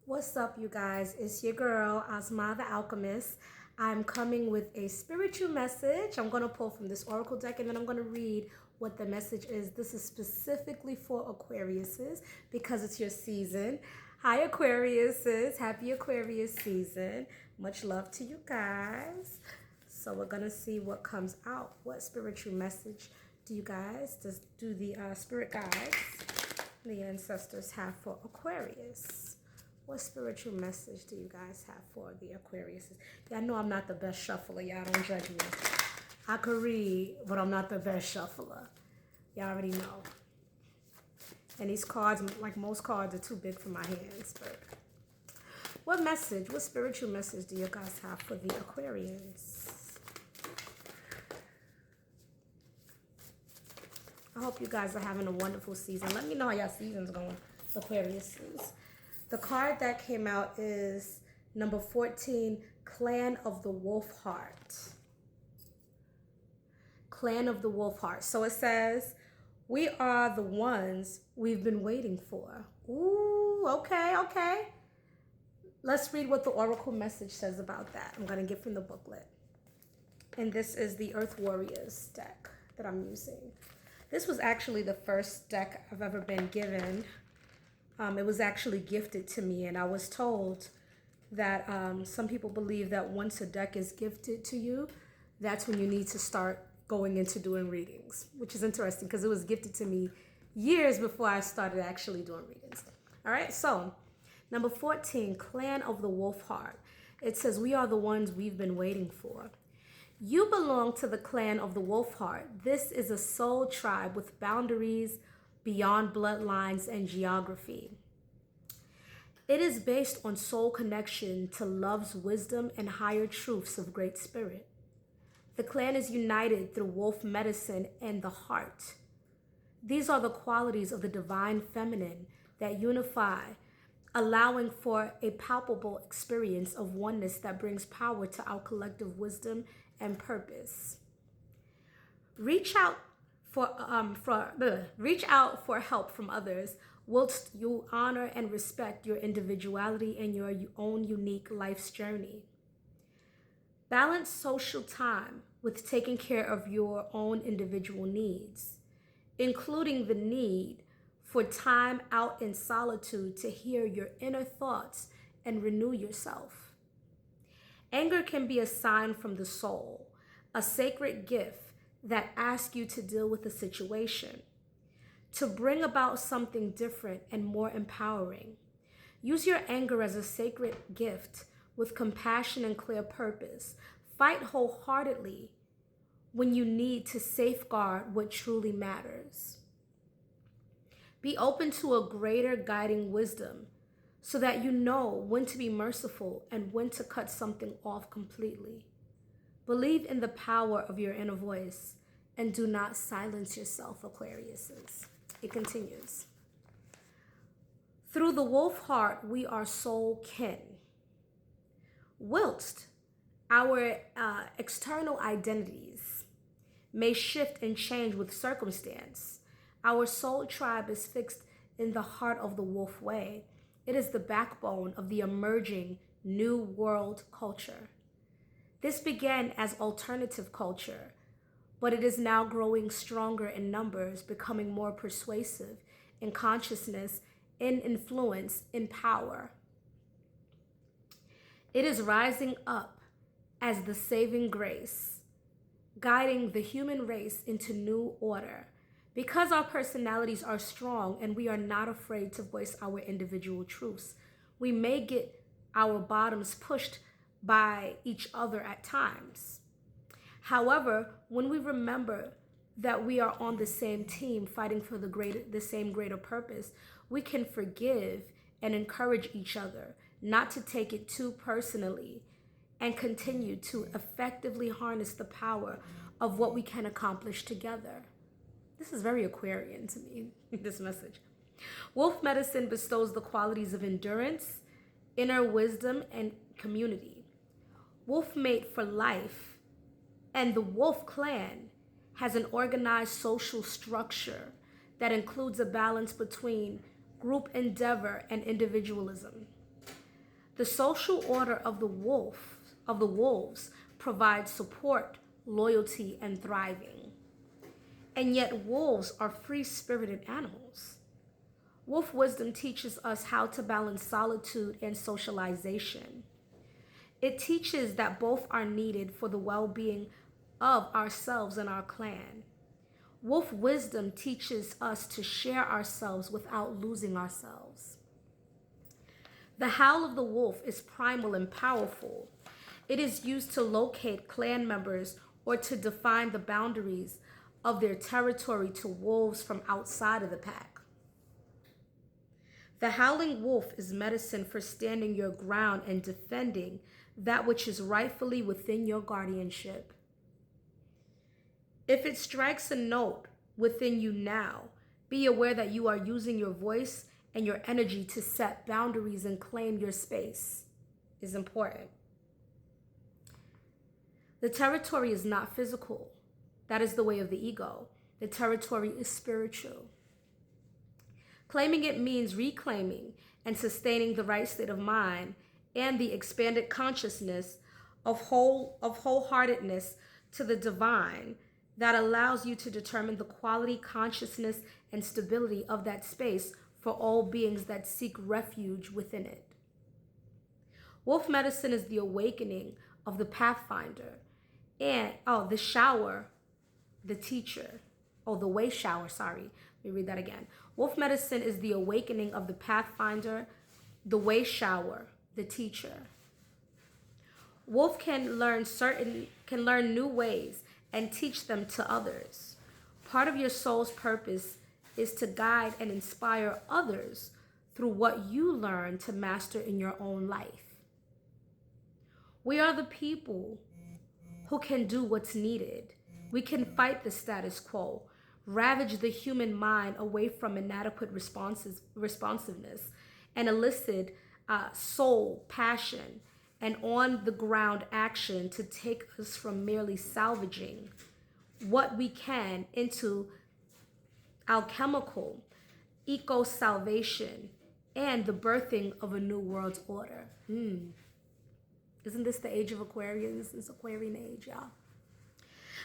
What's up, you guys? It's your girl, Asma the Alchemist. I'm coming with a spiritual message. I'm going to pull from this oracle deck and then I'm going to read what the message is. This is specifically for Aquariuses because it's your season. Hi, Aquariuses. Happy Aquarius season. Much love to you guys. So we're going to see what comes out. What spiritual message do you guys, do the spirit guides, the ancestors have for Aquarius? What spiritual message do you guys have for the Aquariuses? Y'all know I'm not the best shuffler. Y'all don't judge me. I could read, but I'm not the best shuffler. Y'all already know. And these cards, like most cards, are too big for my hands. But what message, what spiritual message do you guys have for the Aquarians? I hope you guys are having a wonderful season. Let me know how y'all season's going, Aquariuses. The card that came out is number 14, Clan of the Wolf Heart. Clan of the Wolf Heart. So it says, we are the ones we've been waiting for. Ooh, okay. Let's read what the oracle message says about that. I'm going to get from the booklet. And this is the Earth Warriors deck that I'm using. This was actually the first deck I've ever been given. It was actually gifted to me, and I was told that some people believe that once a deck is gifted to you, that's when you need to start going into doing readings, which is interesting because it was gifted to me years before I started actually doing readings. All right, so number 14, Clan of the Wolf Heart. It says, we are the ones we've been waiting for. You belong to the Clan of the Wolf Heart. This is a soul tribe with boundaries beyond bloodlines and geography. It is based on soul connection to love's wisdom and higher truths of Great Spirit. The clan is united through wolf medicine and the heart. These are the qualities of the divine feminine that unify, allowing for a palpable experience of oneness that brings power to our collective wisdom and purpose. Reach out for help from others, whilst you honor and respect your individuality and your own unique life's journey. Balance social time with taking care of your own individual needs, including the need for time out in solitude to hear your inner thoughts and renew yourself. Anger can be a sign from the soul, a sacred gift that asks you to deal with a situation, to bring about something different and more empowering. Use your anger as a sacred gift with compassion and clear purpose. Fight wholeheartedly when you need to safeguard what truly matters. Be open to a greater guiding wisdom so that you know when to be merciful and when to cut something off completely. Believe in the power of your inner voice and do not silence yourself, Aquariuses. It continues. Through the wolf heart, we are soul kin. Whilst our external identities may shift and change with circumstance, our soul tribe is fixed in the heart of the wolf way. It is the backbone of the emerging new world culture. This began as alternative culture, but it is now growing stronger in numbers, becoming more persuasive in consciousness, in influence, in power. It is rising up as the saving grace, guiding the human race into new order. Because our personalities are strong and we are not afraid to voice our individual truths, we may get our bottoms pushed by each other at times. However, when we remember that we are on the same team fighting for the same greater purpose, we can forgive and encourage each other not to take it too personally and continue to effectively harness the power of what we can accomplish together. This is very Aquarian to me, this message. Wolf medicine bestows the qualities of endurance, inner wisdom, and community. Wolf mate for life, and the wolf clan has an organized social structure that includes a balance between group endeavor and individualism. The social order of the wolves provides support, loyalty, and thriving. And yet wolves are free-spirited animals. Wolf wisdom teaches us how to balance solitude and socialization. It teaches that both are needed for the well-being of ourselves and our clan. Wolf wisdom teaches us to share ourselves without losing ourselves. The howl of the wolf is primal and powerful. It is used to locate clan members or to define the boundaries of their territory to wolves from outside of the pack. The howling wolf is medicine for standing your ground and defending that which is rightfully within your guardianship. If it strikes a note within you now, be aware that you are using your voice and your energy to set boundaries and claim your space is important. The territory is not physical. That is the way of the ego. The territory is spiritual. Claiming it means reclaiming and sustaining the right state of mind and the expanded consciousness of wholeheartedness to the divine that allows you to determine the quality, consciousness, and stability of that space for all beings that seek refuge within it. Wolf medicine is the awakening of the pathfinder and, the shower, the teacher. The way shower, sorry. Let me read that again. Wolf medicine is the awakening of the pathfinder, the way shower, the teacher. Wolf can learn new ways and teach them to others. Part of your soul's purpose is to guide and inspire others through what you learn to master in your own life. We are the people who can do what's needed. We can fight the status quo, ravage the human mind away from inadequate responsiveness, and elicit soul, passion, and on-the-ground action to take us from merely salvaging what we can into alchemical eco-salvation and the birthing of a new world order. Isn't this the age of Aquarius? This is Aquarian age, y'all.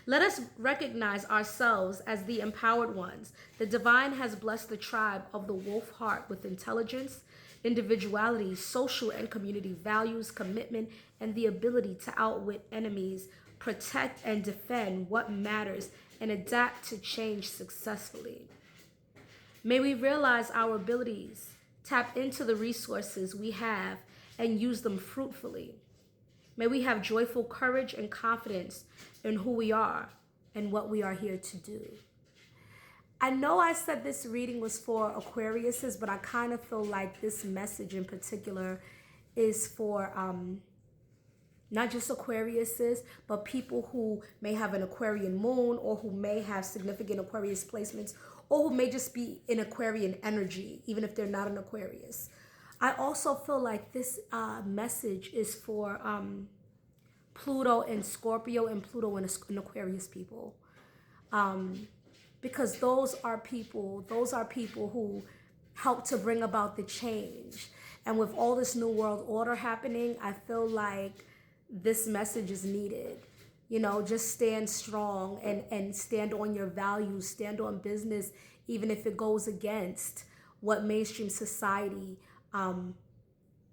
Let us recognize ourselves as the empowered ones. The divine has blessed the tribe of the wolf heart with intelligence, individuality, social and community values, commitment, and the ability to outwit enemies, protect and defend what matters, and adapt to change successfully. May we realize our abilities, tap into the resources we have, and use them fruitfully. May we have joyful courage and confidence in who we are and what we are here to do. I know I said this reading was for Aquariuses, but I kind of feel like this message in particular is for not just Aquariuses, but people who may have an Aquarian moon or who may have significant Aquarius placements or who may just be in Aquarian energy, even if they're not an Aquarius. I also feel like this message is for Pluto and Scorpio and Pluto and Aquarius people. Because those are people who help to bring about the change. And with all this new world order happening, I feel like this message is needed. You know, just stand strong and stand on your values, stand on business, even if it goes against what mainstream society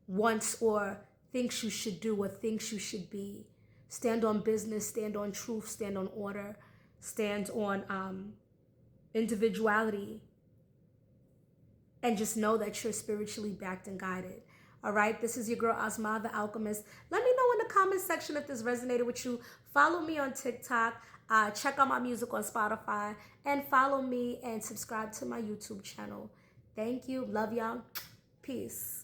wants or thinks you should do or thinks you should be. Stand on business, stand on truth, stand on order, stand on individuality, and just know that you're spiritually backed and guided. All right, this is your girl Asma the Alchemist. Let me know in the comment section if this resonated with you. Follow me on TikTok, check out my music on Spotify, and follow me and subscribe to my YouTube channel. Thank you, love y'all, peace.